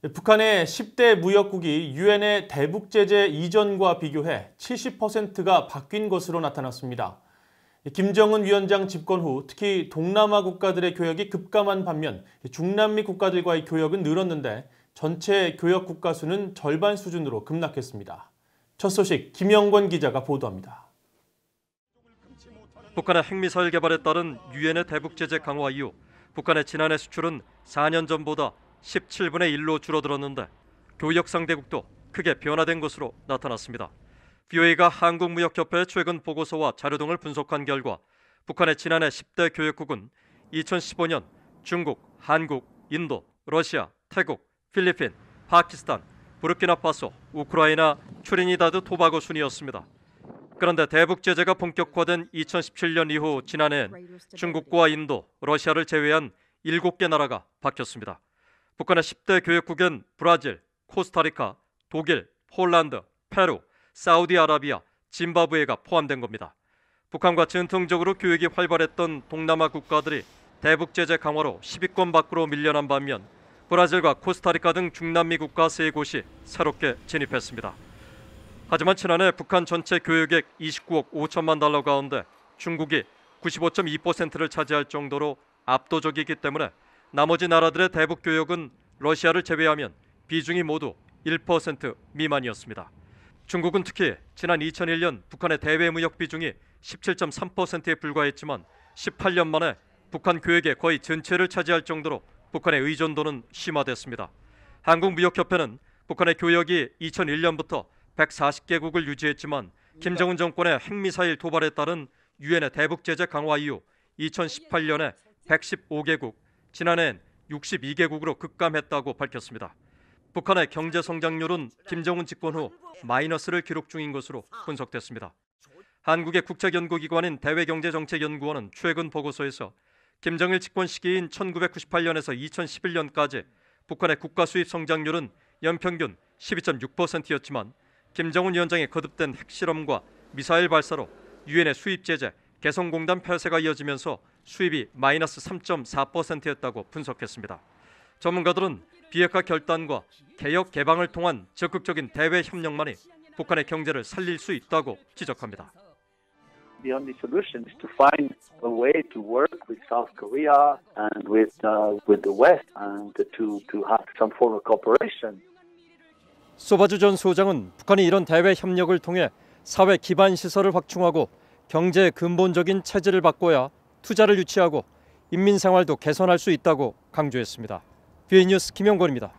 북한의 10대 무역국이 유엔의 대북 제재 이전과 비교해 70%가 바뀐 것으로 나타났습니다. 김정은 위원장 집권 후 특히 동남아 국가들의 교역이 급감한 반면 중남미 국가들과의 교역은 늘었는데 전체 교역 국가 수는 절반 수준으로 급락했습니다. 첫 소식 김영권 기자가 보도합니다. 북한의 핵미사일 개발에 따른 유엔의 대북 제재 강화 이후 북한의 지난해 수출은 4년 전보다 17분의 1로 줄어들었는데 교역 상대국도 크게 변화된 것으로 나타났습니다. BOA가 한국무역협회의 최근 보고서와 자료 등을 분석한 결과 북한의 지난해 10대 교역국은 2015년 중국, 한국, 인도, 러시아, 태국, 필리핀, 파키스탄, 부르키나파소, 우크라이나, 트리니다드 토바고 순이었습니다. 그런데 대북 제재가 본격화된 2017년 이후 지난해엔 중국과 인도, 러시아를 제외한 7개 나라가 바뀌었습니다. 북한의 10대 교역국엔 브라질, 코스타리카, 독일, 폴란드, 페루, 사우디아라비아, 짐바브웨가 포함된 겁니다. 북한과 전통적으로 교역이 활발했던 동남아 국가들이 대북 제재 강화로 10위권 밖으로 밀려난 반면 브라질과 코스타리카 등 중남미 국가 3곳이 새롭게 진입했습니다. 하지만 지난해 북한 전체 교역액 29억 5천만 달러 가운데 중국이 95.2%를 차지할 정도로 압도적이기 때문에 나머지 나라들의 대북 교역은 러시아를 제외하면 비중이 모두 1% 미만이었습니다. 중국은 특히 지난 2001년 북한의 대외 무역 비중이 17.3%에 불과했지만 18년 만에 북한 교역의 거의 전체를 차지할 정도로 북한의 의존도는 심화됐습니다. 한국무역협회는 북한의 교역이 2001년부터 140개국을 유지했지만 김정은 정권의 핵미사일 도발에 따른 유엔의 대북 제재 강화 이후 2018년에 115개국, 지난해엔 62개국으로 급감했다고 밝혔습니다. 북한의 경제 성장률은 김정은 집권 후 마이너스를 기록 중인 것으로 분석됐습니다. 한국의 국책연구기관인 대외경제정책연구원은 최근 보고서에서 김정일 집권 시기인 1998년에서 2011년까지 북한의 국가 수입 성장률은 연평균 12.6%였지만 김정은 위원장의 거듭된 핵실험과 미사일 발사로 유엔의 수입 제재, 개성공단 폐쇄가 이어지면서 수입이 마이너스 3.4%였다고 분석했습니다. 전문가들은 비핵화 결단과 개혁 개방을 통한 적극적인 대외 협력만이 북한의 경제를 살릴 수 있다고 지적합니다. The only solution is to find a way to work with South Korea and with the West and to have some form of cooperation. 소바주 전 소장은 북한이 이런 대외 협력을 통해 사회 기반 시설을 확충하고 경제의 근본적인 체질을 바꿔야 투자를 유치하고 인민 생활도 개선할 수 있다고 강조했습니다. BOA 뉴스 김영권입니다.